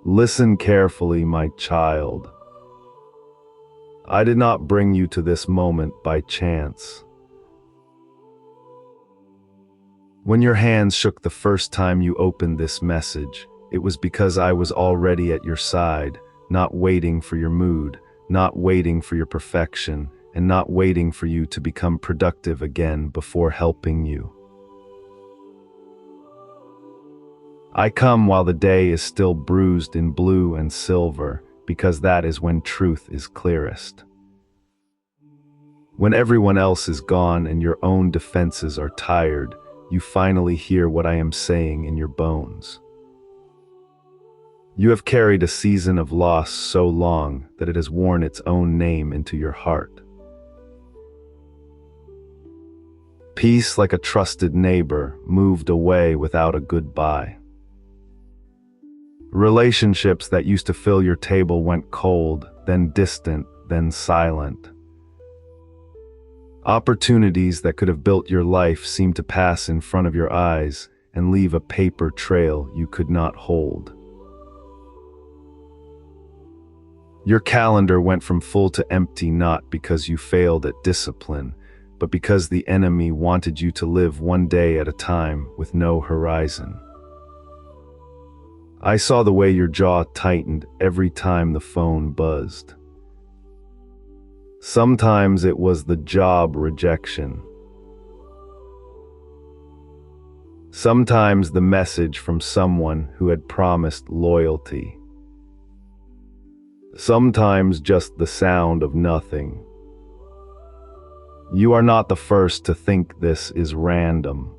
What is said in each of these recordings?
Listen carefully, my child. I did not bring you to this moment by chance. When your hands shook the first time you opened this message, it was because I was already at your side, not waiting for your mood, not waiting for your perfection, and not waiting for you to become productive again before helping you. I come while the day is still bruised in blue and silver, because that is when truth is clearest. When everyone else is gone and your own defenses are tired, you finally hear what I am saying in your bones. You have carried a season of loss so long that it has worn its own name into your heart. Peace, like a trusted neighbor, moved away without a goodbye. Relationships that used to fill your table went cold, then distant, then silent. Opportunities that could have built your life seemed to pass in front of your eyes and leave a paper trail you could not hold. Your calendar went from full to empty not because you failed at discipline, but because the enemy wanted you to live one day at a time with no horizon. I saw the way your jaw tightened every time the phone buzzed. Sometimes it was the job rejection. Sometimes the message from someone who had promised loyalty. Sometimes just the sound of nothing. You are not the first to think this is random.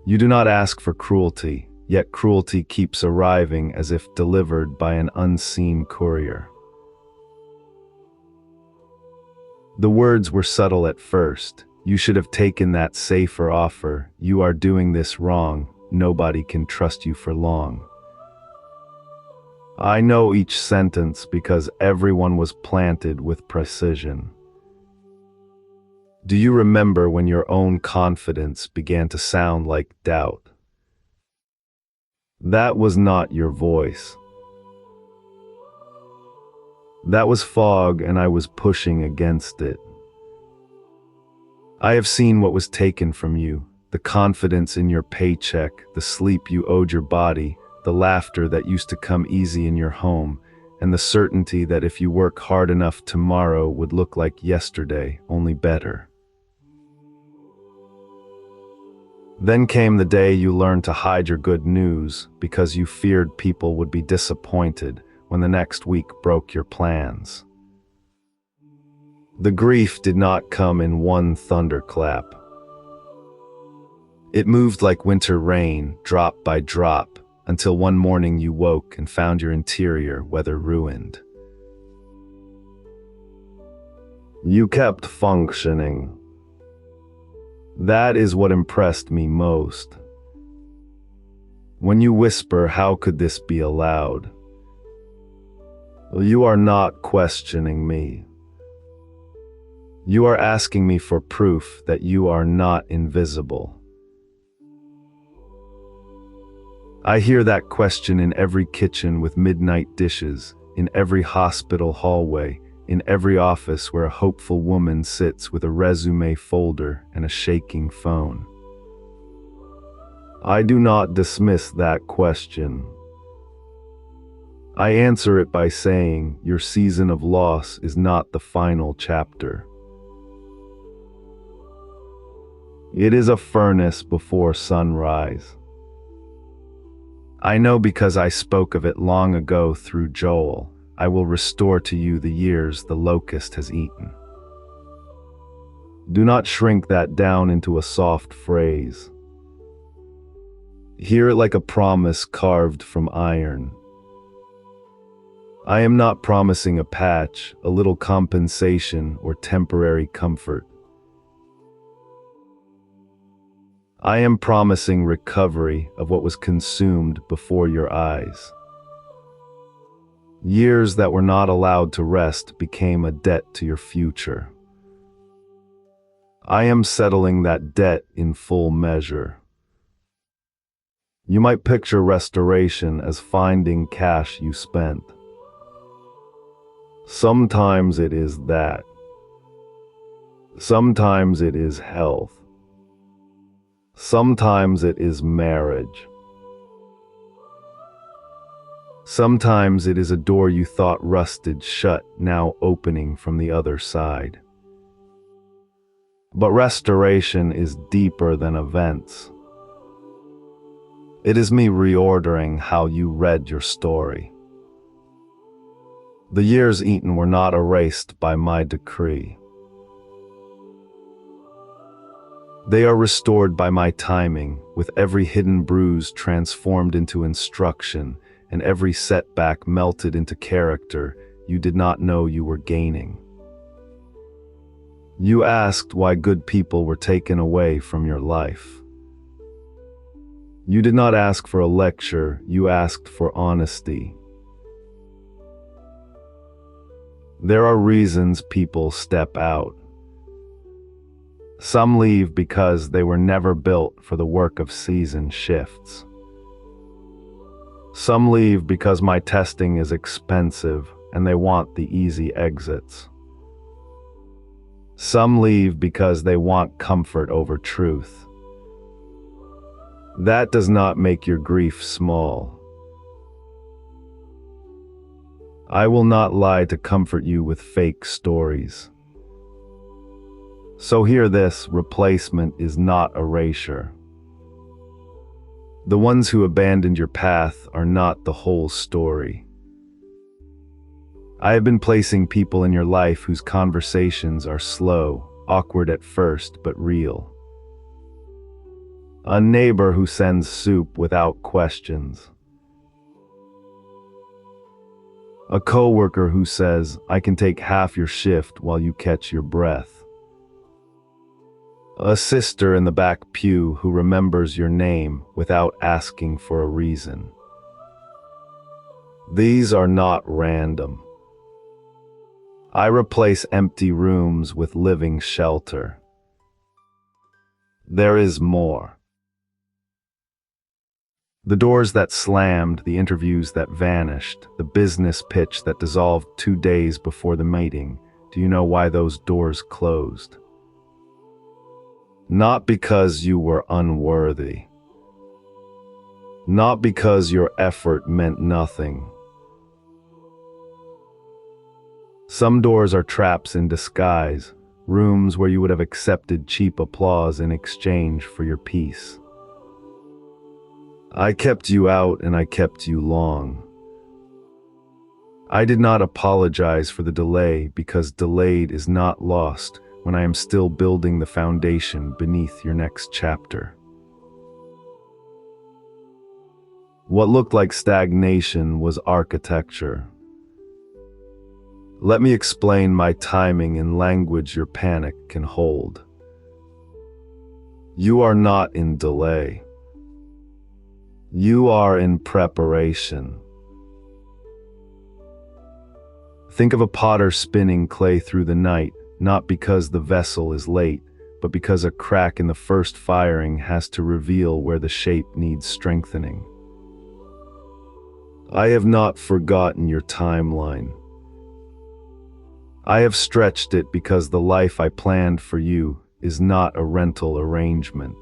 You do not ask for cruelty, yet cruelty keeps arriving as if delivered by an unseen courier. The words were subtle at first. You should have taken that safer offer. You are doing this wrong. Nobody can trust you for long. I know each sentence because everyone was planted with precision. Do you remember when your own confidence began to sound like doubt? That was not your voice. That was fog, and I was pushing against it. I have seen what was taken from you, the confidence in your paycheck, the sleep you owed your body, the laughter that used to come easy in your home, and the certainty that if you work hard enough, tomorrow would look like yesterday, only better. Then came the day you learned to hide your good news because you feared people would be disappointed when the next week broke your plans. The grief did not come in one thunderclap. It moved like winter rain, drop by drop, until one morning you woke and found your interior weather ruined. You kept functioning. That is what impressed me most. When you whisper, "How could this be allowed?" You are not questioning me. You are asking me for proof that you are not invisible. I hear that question in every kitchen with midnight dishes, in every hospital hallway, in every office where a hopeful woman sits with a resume folder and a shaking phone. I do not dismiss that question. I answer it by saying, your season of loss is not the final chapter. It is a furnace before sunrise. I know because I spoke of it long ago through Joel. I will restore to you the years the locust has eaten. Do not shrink that down into a soft phrase. Hear it like a promise carved from iron. I am not promising a patch, a little compensation, or temporary comfort. I am promising recovery of what was consumed before your eyes. Years that were not allowed to rest became a debt to your future. I am settling that debt in full measure. You might picture restoration as finding cash you spent. Sometimes it is that. Sometimes it is health. Sometimes it is marriage. Sometimes it is a door you thought rusted shut, now opening from the other side. But restoration is deeper than events. It is me reordering how you read your story. The years eaten were not erased by my decree. They are restored by my timing, with every hidden bruise transformed into instruction, and every setback melted into character you did not know you were gaining. You asked why good people were taken away from your life. You did not ask for a lecture, you asked for honesty. There are reasons people step out. Some leave because they were never built for the work of season shifts. Some leave because my testing is expensive and they want the easy exits. Some leave because they want comfort over truth. That does not make your grief small. I will not lie to comfort you with fake stories. So hear this: replacement is not erasure. The ones who abandoned your path are not the whole story. I have been placing people in your life whose conversations are slow, awkward at first, but real. A neighbor who sends soup without questions. A coworker who says, "I can take half your shift while you catch your breath." A sister in the back pew who remembers your name without asking for a reason. These are not random. I replace empty rooms with living shelter. There is more. The doors that slammed, the interviews that vanished, the business pitch that dissolved 2 days before the meeting. Do you know why those doors closed? Not because you were unworthy. Not because your effort meant nothing. Some doors are traps in disguise, rooms where you would have accepted cheap applause in exchange for your peace. I kept you out and I kept you long. I did not apologize for the delay because delayed is not lost when I am still building the foundation beneath your next chapter. What looked like stagnation was architecture. Let me explain my timing in language your panic can hold. You are not in delay. You are in preparation. Think of a potter spinning clay through the night, not because the vessel is late, but because a crack in the first firing has to reveal where the shape needs strengthening. I have not forgotten your timeline. I have stretched it because the life I planned for you is not a rental arrangement.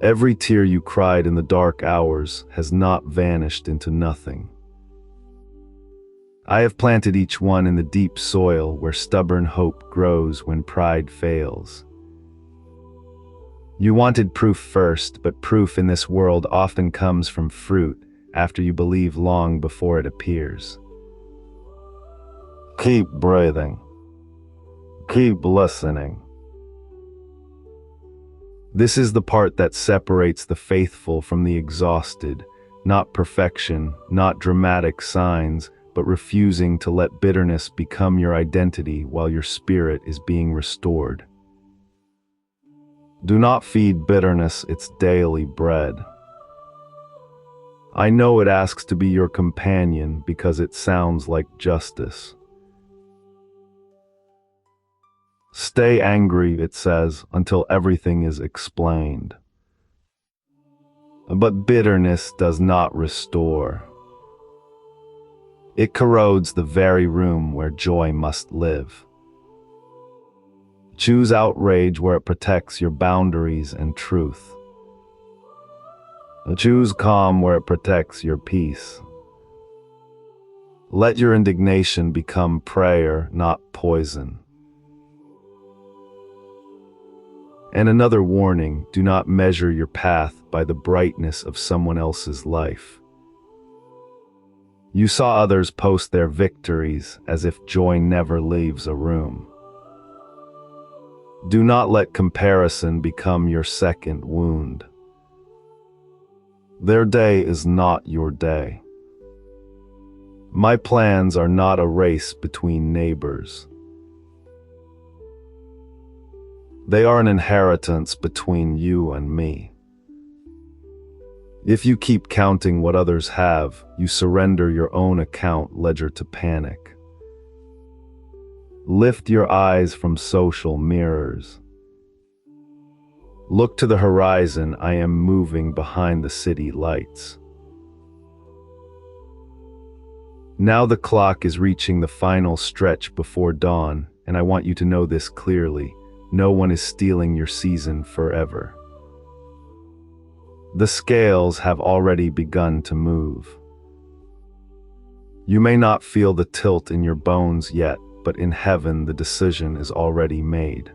Every tear you cried in the dark hours has not vanished into nothing. I have planted each one in the deep soil where stubborn hope grows when pride fails. You wanted proof first, but proof in this world often comes from fruit after you believe long before it appears. Keep breathing. Keep listening. This is the part that separates the faithful from the exhausted, not perfection, not dramatic signs, but refusing to let bitterness become your identity while your spirit is being restored. Do not feed bitterness its daily bread. I know it asks to be your companion because it sounds like justice. Stay angry, it says, until everything is explained. But bitterness does not restore. It corrodes the very room where joy must live. Choose outrage where it protects your boundaries and truth. Choose calm where it protects your peace. Let your indignation become prayer, not poison. And another warning, do not measure your path by the brightness of someone else's life. You saw others post their victories as if joy never leaves a room. Do not let comparison become your second wound. Their day is not your day. My plans are not a race between neighbors. They are an inheritance between you and me. If you keep counting what others have, you surrender your own account ledger to panic. Lift your eyes from social mirrors. Look to the horizon. I am moving behind the city lights. Now the clock is reaching the final stretch before dawn, and I want you to know this clearly. No one is stealing your season forever. The scales have already begun to move. You may not feel the tilt in your bones yet, but in heaven the decision is already made.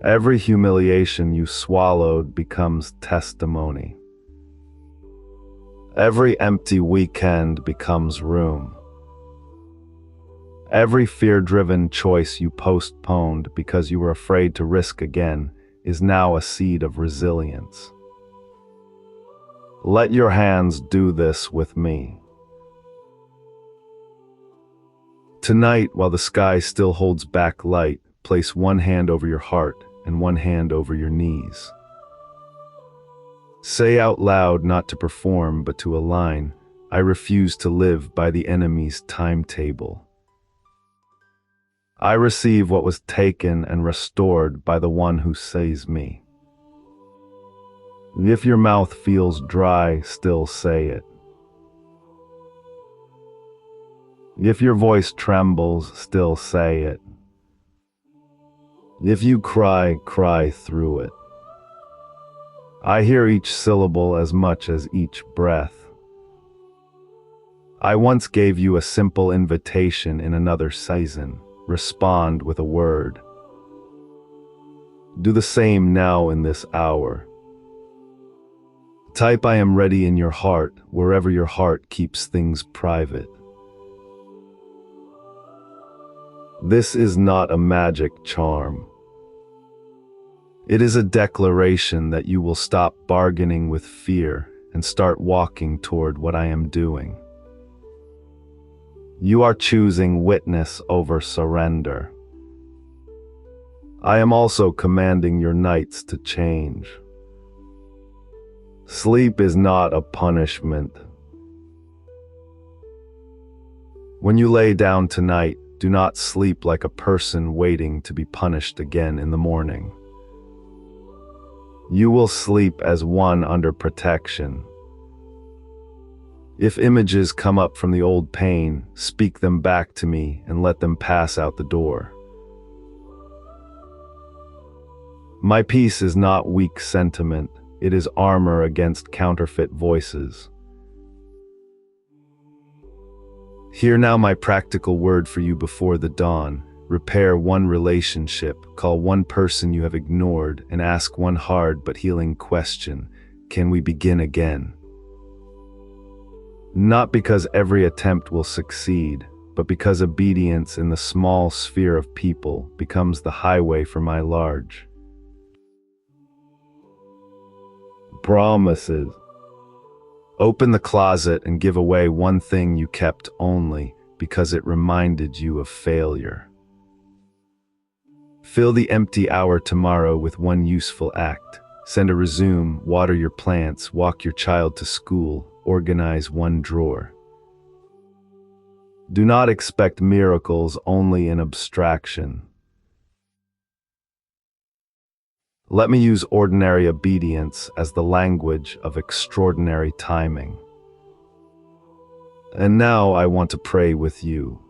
Every humiliation you swallowed becomes testimony. Every empty weekend becomes room. Every fear-driven choice you postponed because you were afraid to risk again is now a seed of resilience. Let your hands do this with me. Tonight, while the sky still holds back light, place one hand over your heart and one hand over your knees. Say out loud, not to perform, but to align, I refuse to live by the enemy's timetable. I receive what was taken and restored by the one who saves me. If your mouth feels dry, still say it. If your voice trembles, still say it. If you cry, cry through it. I hear each syllable as much as each breath. I once gave you a simple invitation in another season. Respond with a word. Do the same now in this hour. Type I am ready in your heart, wherever your heart keeps things private. This is not a magic charm. It is a declaration that you will stop bargaining with fear and start walking toward what I am doing. You are choosing witness over surrender. I am also commanding your nights to change. Sleep is not a punishment. When you lay down tonight, do not sleep like a person waiting to be punished again in the morning. You will sleep as one under protection. If images come up from the old pain, speak them back to me and let them pass out the door. My peace is not weak sentiment, it is armor against counterfeit voices. Hear now my practical word for you before the dawn. Repair one relationship, call one person you have ignored, and ask one hard but healing question: can we begin again? Not because every attempt will succeed, but because obedience in the small sphere of people becomes the highway for my large. Promises. Open the closet and give away one thing you kept only because it reminded you of failure. Fill the empty hour tomorrow with one useful act. Send a resume, water your plants, walk your child to school, organize one drawer. Do not expect miracles only in abstraction. Let me use ordinary obedience as the language of extraordinary timing. And now I want to pray with you.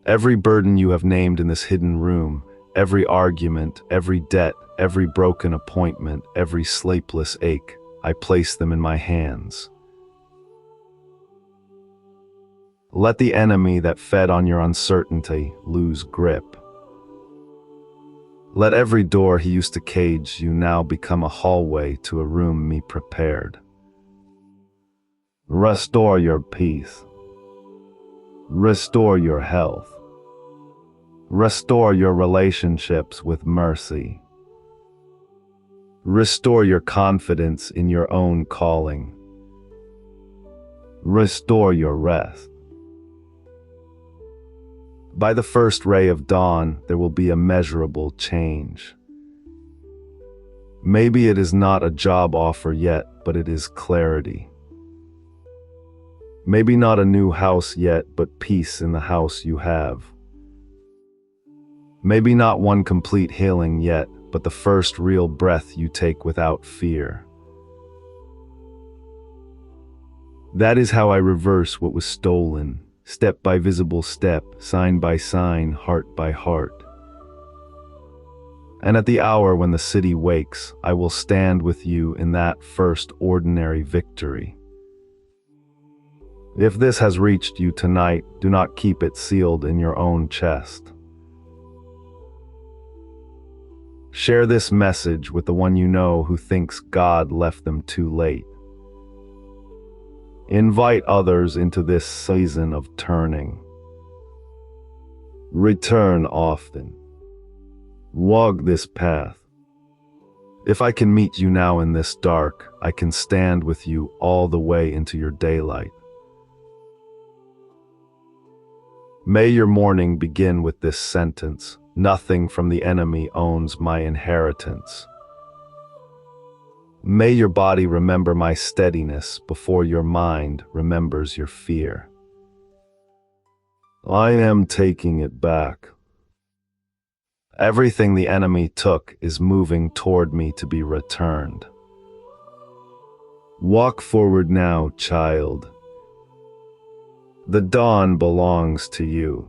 Every burden you have named in this hidden room, every argument, every debt, every broken appointment, every sleepless ache, I place them in my hands. Let the enemy that fed on your uncertainty lose grip. Let every door he used to cage you now become a hallway to a room me prepared. Restore your peace. Restore your health. Restore your relationships with mercy. Restore your confidence in your own calling. Restore your rest. By the first ray of dawn, there will be a measurable change. Maybe it is not a job offer yet, but it is clarity. Maybe not a new house yet, but peace in the house you have. Maybe not one complete healing yet, but the first real breath you take without fear. That is how I reverse what was stolen, step by visible step, sign by sign, heart by heart. And at the hour when the city wakes, I will stand with you in that first ordinary victory. If this has reached you tonight, do not keep it sealed in your own chest. Share this message with the one you know who thinks God left them too late. Invite others into this season of turning. Return often. Walk this path. If I can meet you now in this dark, I can stand with you all the way into your daylight. May your morning begin with this sentence: nothing from the enemy owns my inheritance. May your body remember my steadiness before your mind remembers your fear. I am taking it back. Everything the enemy took is moving toward me to be returned. Walk forward now, child. The dawn belongs to you.